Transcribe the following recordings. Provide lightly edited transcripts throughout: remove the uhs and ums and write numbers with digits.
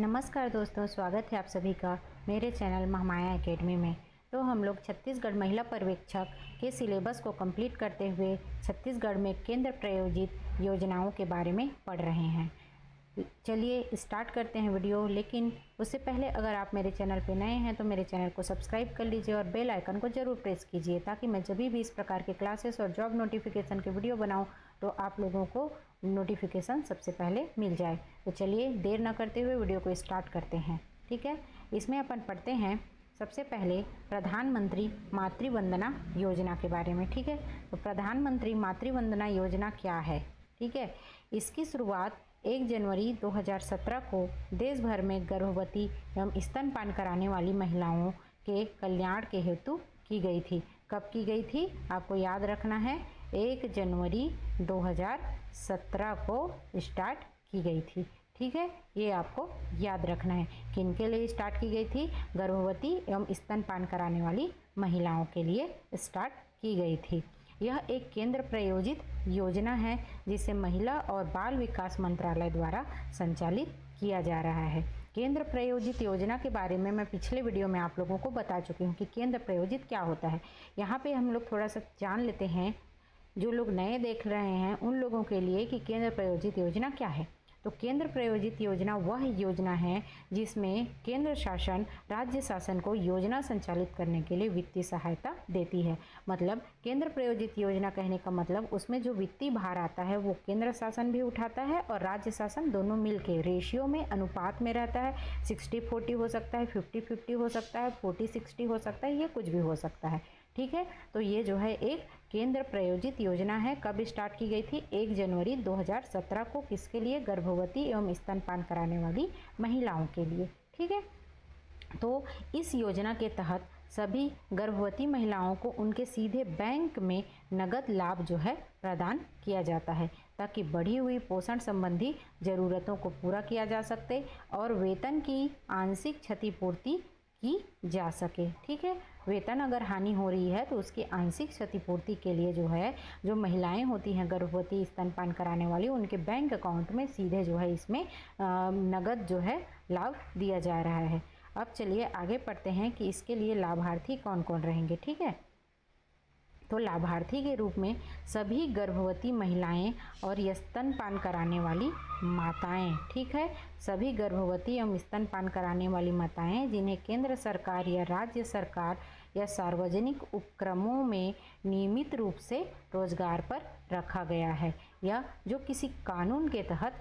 नमस्कार दोस्तों, स्वागत है आप सभी का मेरे चैनल महामाया एकेडमी में। तो हम लोग छत्तीसगढ़ महिला पर्यवेक्षक के सिलेबस को कंप्लीट करते हुए छत्तीसगढ़ में केंद्र प्रायोजित योजनाओं के बारे में पढ़ रहे हैं। चलिए स्टार्ट करते हैं वीडियो। लेकिन उससे पहले अगर आप मेरे चैनल पर नए हैं तो मेरे चैनल को सब्सक्राइब कर लीजिए और बेल आइकन को ज़रूर प्रेस कीजिए, ताकि मैं जब भी इस प्रकार के क्लासेस और जॉब नोटिफिकेशन के वीडियो बनाऊं तो आप लोगों को नोटिफिकेशन सबसे पहले मिल जाए। तो चलिए देर ना करते हुए वीडियो को स्टार्ट करते हैं। ठीक है, इसमें अपन पढ़ते हैं सबसे पहले प्रधानमंत्री मातृ वंदना योजना के बारे में। ठीक है, तो प्रधानमंत्री मातृ वंदना योजना क्या है? ठीक है, इसकी शुरुआत 1 जनवरी 2017 को देश भर में गर्भवती एवं स्तनपान कराने वाली महिलाओं के कल्याण के हेतु की गई थी। कब की गई थी? आपको याद रखना है, 1 जनवरी 2017 को स्टार्ट की गई थी। ठीक है, ये आपको याद रखना है। किनके लिए स्टार्ट की गई थी? गर्भवती एवं स्तनपान कराने वाली महिलाओं के लिए स्टार्ट की गई थी। यह एक केंद्र प्रायोजित योजना है जिसे महिला और बाल विकास मंत्रालय द्वारा संचालित किया जा रहा है। केंद्र प्रायोजित योजना के बारे में मैं पिछले वीडियो में आप लोगों को बता चुकी हूँ कि केंद्र प्रायोजित क्या होता है। यहाँ पे हम लोग थोड़ा सा जान लेते हैं, जो लोग नए देख रहे हैं उन लोगों के लिए, कि केंद्र प्रायोजित योजना क्या है। तो केंद्र प्रायोजित योजना वह योजना है जिसमें केंद्र शासन राज्य शासन को योजना संचालित करने के लिए वित्तीय सहायता देती है। मतलब केंद्र प्रायोजित योजना कहने का मतलब उसमें जो वित्तीय भार आता है वो केंद्र शासन भी उठाता है और राज्य शासन, दोनों मिलके रेशियो में, अनुपात में रहता है। 60-40 हो सकता है, 50-50 हो सकता है, 40-60 हो सकता है, ये कुछ भी हो सकता है। ठीक है, तो ये जो है एक केंद्र प्रायोजित योजना है। कब स्टार्ट की गई थी? 1 जनवरी 2017 को। किसके लिए? गर्भवती एवं स्तनपान कराने वाली महिलाओं के लिए। ठीक है, तो इस योजना के तहत सभी गर्भवती महिलाओं को उनके सीधे बैंक में नगद लाभ जो है प्रदान किया जाता है, ताकि बढ़ी हुई पोषण संबंधी ज़रूरतों को पूरा किया जा सके और वेतन की आंशिक क्षतिपूर्ति की जा सके। ठीक है, वेतन अगर हानि हो रही है तो उसकी आंशिक क्षतिपूर्ति के लिए जो है, जो महिलाएं होती हैं गर्भवती स्तनपान कराने वाली, उनके बैंक अकाउंट में सीधे जो है इसमें नगद जो है लाभ दिया जा रहा है। अब चलिए आगे पढ़ते हैं कि इसके लिए लाभार्थी कौन कौन रहेंगे। ठीक है, तो लाभार्थी के रूप में सभी गर्भवती महिलाएं और स्तनपान कराने वाली माताएं। ठीक है, सभी गर्भवती एवं स्तनपान कराने वाली माताएं जिन्हें केंद्र सरकार या राज्य सरकार या सार्वजनिक उपक्रमों में नियमित रूप से रोजगार पर रखा गया है, या जो किसी कानून के तहत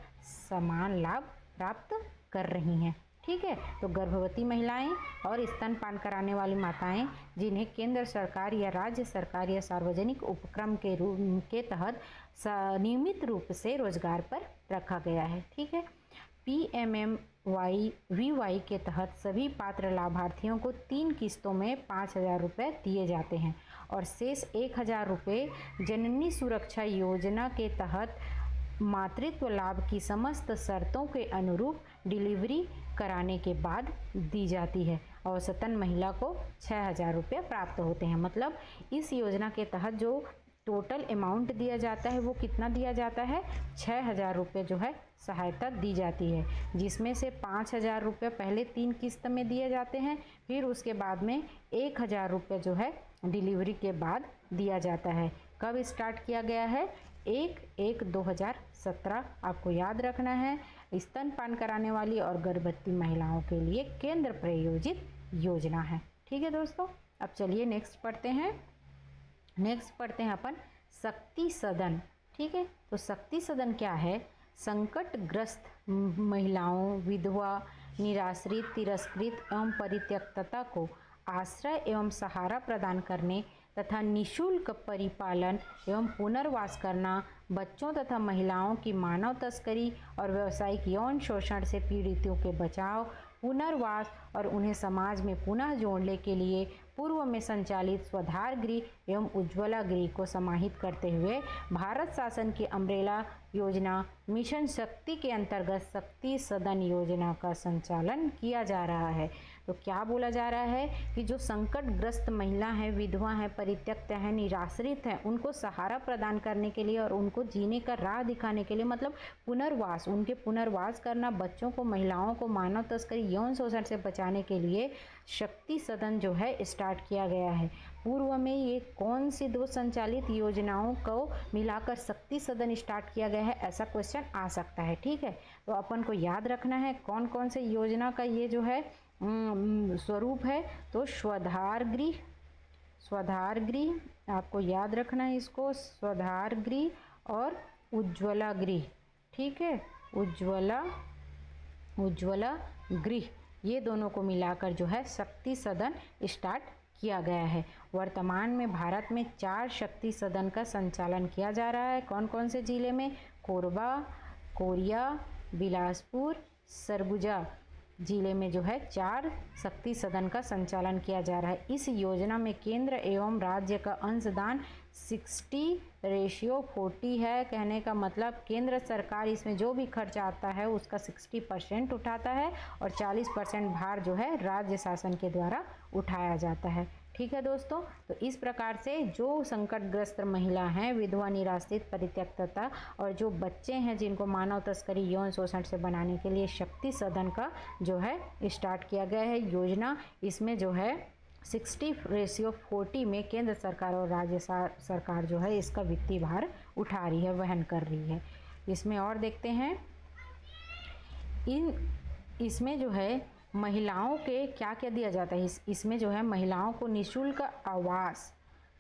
समान लाभ प्राप्त कर रही हैं। ठीक है, तो गर्भवती महिलाएं और स्तनपान कराने वाली माताएं जिन्हें केंद्र सरकार या राज्य सरकार या सार्वजनिक उपक्रम के तहत नियमित रूप से रोजगार पर रखा गया है। ठीक है, PMMY-VY के तहत सभी पात्र लाभार्थियों को 3 किस्तों में 5,000 रुपये दिए जाते हैं और शेष 1,000 रुपये जननी सुरक्षा योजना के तहत मातृत्व लाभ की समस्त शर्तों के अनुरूप डिलीवरी कराने के बाद दी जाती है। औसतन महिला को 6,000 रुपये प्राप्त होते हैं। मतलब इस योजना के तहत जो टोटल अमाउंट दिया जाता है वो कितना दिया जाता है? 6,000 रुपये जो है सहायता दी जाती है, जिसमें से 5,000 रुपये पहले 3 किस्त में दिए जाते हैं, फिर उसके बाद में 1,000 रुपये जो है डिलीवरी के बाद दिया जाता है। कब स्टार्ट किया गया है? 1/1/2017। आपको याद रखना है, स्तनपान कराने वाली और गर्भवती महिलाओं के लिए केंद्र प्रायोजित योजना है। ठीक है दोस्तों, अब चलिए नेक्स्ट पढ़ते हैं अपन शक्ति सदन। ठीक है, तो शक्ति सदन क्या है? संकटग्रस्त महिलाओं, विधवा, निराश्रित, तिरस्कृत एवं परित्यक्तता को आश्रय एवं सहारा प्रदान करने तथा निःशुल्क परिपालन एवं पुनर्वास करना, बच्चों तथा महिलाओं की मानव तस्करी और व्यावसायिक यौन शोषण से पीड़ितों के बचाव, पुनर्वास और उन्हें समाज में पुनः जोड़ने के लिए पूर्व में संचालित स्वधार गृह एवं उज्ज्वला गृह को समाहित करते हुए भारत शासन की अम्ब्रेला योजना मिशन शक्ति के अंतर्गत शक्ति सदन योजना का संचालन किया जा रहा है। तो क्या बोला जा रहा है कि जो संकटग्रस्त महिला हैं, विधवा हैं, परित्यक्त हैं, निराश्रित हैं, उनको सहारा प्रदान करने के लिए और उनको जीने का राह दिखाने के लिए, मतलब पुनर्वास, उनके पुनर्वास करना, बच्चों को, महिलाओं को मानव तस्करी, यौन शोषण से बचाने के लिए शक्ति सदन जो है स्टार्ट किया गया है। पूर्व में ये कौन सी दो संचालित योजनाओं को मिलाकर शक्ति सदन स्टार्ट किया गया है, ऐसा क्वेश्चन आ सकता है। ठीक है, तो अपन को याद रखना है कौन कौन से योजना का ये जो है स्वरूप है। तो स्वधार गृह आपको याद रखना है इसको, स्वधार गृह और उज्ज्वला गृह। ठीक है, उज्ज्वला गृह, ये दोनों को मिलाकर जो है शक्ति सदन स्टार्ट किया गया है। वर्तमान में भारत में 4 शक्ति सदन का संचालन किया जा रहा है। कौन कौन से जिले में? कोरबा, कोरिया, बिलासपुर, सरगुजा जिले में जो है 4 शक्ति सदन का संचालन किया जा रहा है। इस योजना में केंद्र एवं राज्य का अंशदान 60:40 है। कहने का मतलब केंद्र सरकार इसमें जो भी खर्च आता है उसका 60% उठाता है और 40% भार जो है राज्य शासन के द्वारा उठाया जाता है। ठीक है दोस्तों, तो इस प्रकार से जो संकटग्रस्त महिला हैं, विधवा, निराश्रित, परित्यक्तता और जो बच्चे हैं जिनको मानव तस्करी, यौन शोषण से बनाने के लिए शक्ति सदन का जो है स्टार्ट किया गया है योजना। इसमें जो है 60:40 में केंद्र सरकार और राज्य सरकार जो है इसका वित्तीय भार उठा रही है, वहन कर रही है। इसमें और देखते हैं, इसमें जो है महिलाओं के क्या क्या दिया जाता है। इसमें जो है महिलाओं को निःशुल्क आवास,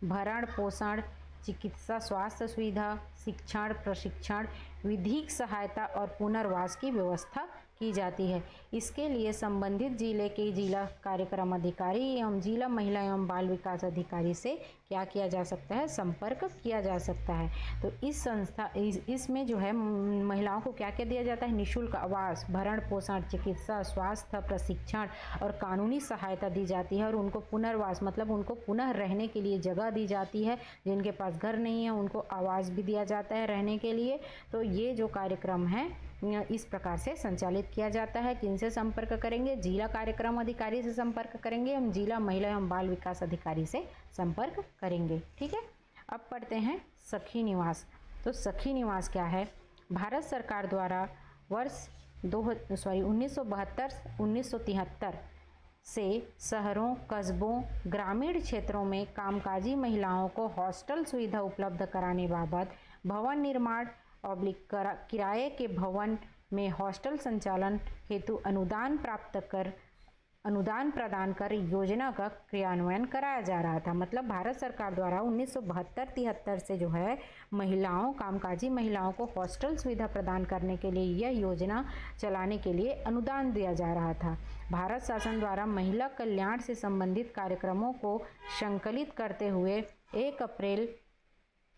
भरण पोषण, चिकित्सा स्वास्थ्य सुविधा, शिक्षण, प्रशिक्षण, विधिक सहायता और पुनर्वास की व्यवस्था की जाती है। इसके लिए संबंधित जिले के जिला कार्यक्रम अधिकारी एवं जिला महिला एवं बाल विकास अधिकारी से क्या किया जा सकता है? संपर्क किया जा सकता है। तो इसमें जो है महिलाओं को क्या क्या दिया जाता है? निःशुल्क आवास, भरण पोषण, चिकित्सा, स्वास्थ्य, प्रशिक्षण और कानूनी सहायता दी जाती है और उनको पुनर्वास, मतलब उनको पुनः रहने के लिए जगह दी जाती है। जिनके पास घर नहीं है उनको आवास भी दिया जाता है रहने के लिए। तो ये जो कार्यक्रम है इस प्रकार से संचालित किया जाता है। किनसे संपर्क करेंगे? जिला कार्यक्रम अधिकारी से संपर्क करेंगे, हम जिला महिला एवं बाल विकास अधिकारी से संपर्क करेंगे। ठीक है, अब पढ़ते हैं सखी निवास। तो सखी निवास क्या है? भारत सरकार द्वारा वर्ष 1972-1973 से शहरों, कस्बों, ग्रामीण क्षेत्रों में कामकाजी महिलाओं को हॉस्टल सुविधा उपलब्ध कराने बाबत भवन निर्माण किराए के भवन में हॉस्टल संचालन हेतु अनुदान प्रदान कर योजना का क्रियान्वयन कराया जा रहा था। मतलब भारत सरकार द्वारा 1972-73 से जो है कामकाजी महिलाओं को हॉस्टल सुविधा प्रदान करने के लिए यह योजना चलाने के लिए अनुदान दिया जा रहा था। भारत शासन द्वारा महिला कल्याण से संबंधित कार्यक्रमों को संकलित करते हुए 1 अप्रैल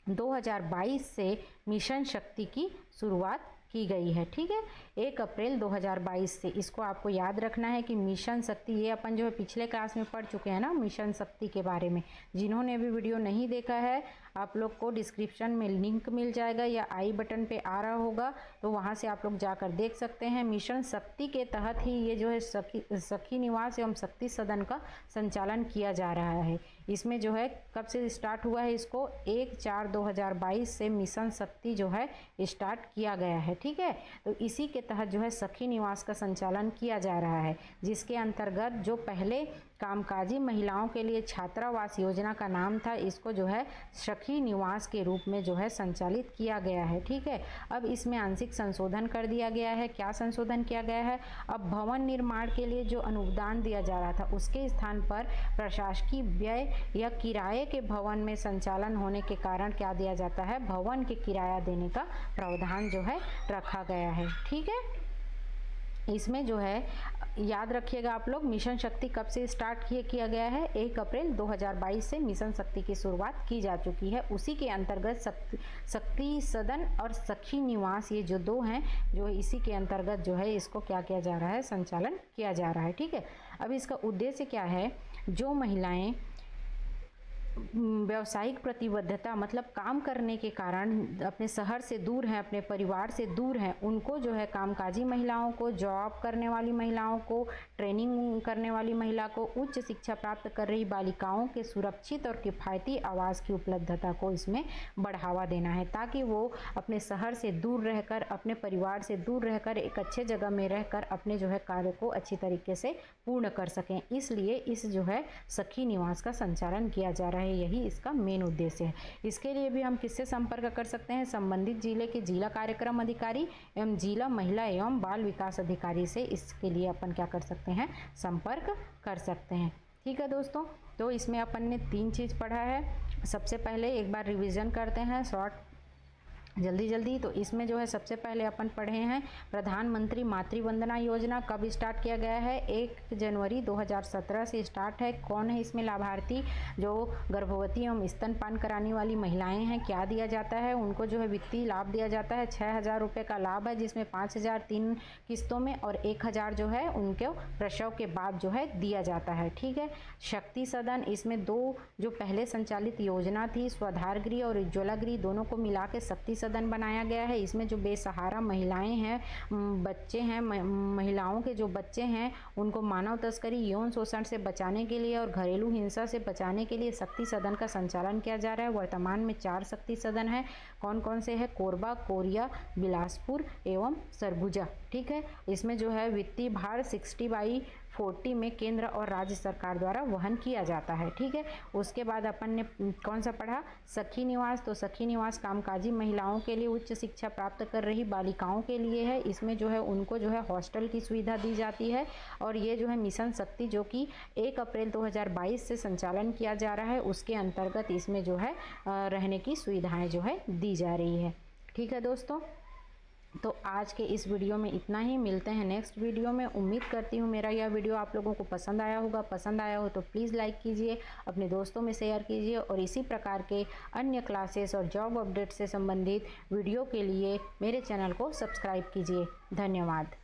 2022 से मिशन शक्ति की शुरुआत की गई है। ठीक है, 1 अप्रैल 2022 से। इसको आपको याद रखना है कि मिशन शक्ति, ये अपन जो है पिछले क्लास में पढ़ चुके हैं ना मिशन शक्ति के बारे में। जिन्होंने अभी वीडियो नहीं देखा है, आप लोग को डिस्क्रिप्शन में लिंक मिल जाएगा या आई बटन पे आ रहा होगा, तो वहाँ से आप लोग जाकर देख सकते हैं। मिशन शक्ति के तहत ही ये जो है सखी निवास एवं शक्ति सदन का संचालन किया जा रहा है। इसमें जो है कब से स्टार्ट हुआ है? इसको 1/4/2022 से मिशन शक्ति जो है स्टार्ट किया गया है। ठीक है, तो इसी के तहत जो है सखी निवास का संचालन किया जा रहा है, जिसके अंतर्गत जो पहले कामकाजी महिलाओं के लिए छात्रावास योजना का नाम था, इसको जो है सखी निवास के रूप में जो है संचालित किया गया है। ठीक है, अब इसमें आंशिक संशोधन कर दिया गया है। क्या संशोधन किया गया है? अब भवन निर्माण के लिए जो अनुदान दिया जा रहा था उसके स्थान पर प्रशासकीय व्यय या किराए के भवन में संचालन होने के कारण क्या दिया जाता है? भवन के किराया देने का प्रावधान जो है रखा गया है। ठीक है, इसमें जो है याद रखिएगा आप लोग, मिशन शक्ति कब से स्टार्ट किया गया है? 1 अप्रैल 2022 से मिशन शक्ति की शुरुआत की जा चुकी है। उसी के अंतर्गत शक्ति सदन और सखी निवास, ये जो दो हैं, जो इसी के अंतर्गत जो है इसको क्या किया जा रहा है? संचालन किया जा रहा है। ठीक है, अब इसका उद्देश्य क्या है? जो महिलाएं व्यावसायिक प्रतिबद्धता मतलब काम करने के कारण अपने शहर से दूर हैं, अपने परिवार से दूर हैं, उनको जो है कामकाजी महिलाओं को, जॉब करने वाली महिलाओं को, ट्रेनिंग करने वाली महिला को, उच्च शिक्षा प्राप्त कर रही बालिकाओं के सुरक्षित और किफ़ायती आवास की उपलब्धता को इसमें बढ़ावा देना है, ताकि वो अपने शहर से दूर रहकर, अपने परिवार से दूर रहकर एक अच्छे जगह में रहकर अपने जो है कार्य को अच्छी तरीके से पूर्ण कर सकें। इसलिए इस जो है सखी निवास का संचालन किया जा रहा है, यही इसका मेन उद्देश्य है। इसके लिए भी हम किससे संपर्क कर सकते हैं? संबंधित जिले के जिला कार्यक्रम अधिकारी एवं जिला महिला एवं बाल विकास अधिकारी से इसके लिए अपन क्या कर सकते हैं? संपर्क कर सकते हैं। ठीक है दोस्तों, तो इसमें अपन ने 3 चीज़ पढ़ा है। सबसे पहले एक बार रिवीजन करते हैं शॉर्ट जल्दी। तो इसमें जो है सबसे पहले अपन पढ़े हैं प्रधानमंत्री मातृ वंदना योजना कब स्टार्ट किया गया है? 1 जनवरी 2017 से स्टार्ट है। कौन है इसमें लाभार्थी? जो गर्भवती एवं स्तनपान कराने वाली महिलाएं हैं। क्या दिया जाता है? उनको जो है वित्तीय लाभ दिया जाता है। 6,000 रुपये का लाभ है, जिसमें 5,000 3 किस्तों में और 1,000 जो है उनके प्रसव के बाद जो है दिया जाता है। ठीक है। शक्ति सदन, इसमें 2 जो पहले संचालित योजना थी, स्वाधार गृह और उज्ज्वला गृह, दोनों को मिला के शक्ति सदन बनाया गया है। इसमें जो बेसहारा महिलाएं हैं, बच्चे हैं, महिलाओं के जो बच्चे हैं, उनको मानव तस्करी, यौन शोषण से बचाने के लिए और घरेलू हिंसा से बचाने के लिए शक्ति सदन का संचालन किया जा रहा है। वर्तमान में 4 शक्ति सदन है। कौन कौन से है? कोरबा, कोरिया, बिलासपुर एवं सरगुजा। ठीक है। इसमें जो है वित्तीय भार 60/40 में केंद्र और राज्य सरकार द्वारा वहन किया जाता है। ठीक है। उसके बाद अपन ने कौन सा पढ़ा? सखी निवास। तो सखी निवास कामकाजी महिलाओं के लिए, उच्च शिक्षा प्राप्त कर रही बालिकाओं के लिए है। इसमें जो है उनको जो है हॉस्टल की सुविधा दी जाती है और ये जो है मिशन शक्ति जो कि 1 अप्रैल 2022 से संचालन किया जा रहा है, उसके अंतर्गत इसमें जो है रहने की सुविधाएं जो है दी जा रही है। ठीक है दोस्तों, तो आज के इस वीडियो में इतना ही। मिलते हैं नेक्स्ट वीडियो में। उम्मीद करती हूँ मेरा यह वीडियो आप लोगों को पसंद आया होगा। पसंद आया हो तो प्लीज़ लाइक कीजिए, अपने दोस्तों में शेयर कीजिए और इसी प्रकार के अन्य क्लासेस और जॉब अपडेट से संबंधित वीडियो के लिए मेरे चैनल को सब्सक्राइब कीजिए। धन्यवाद।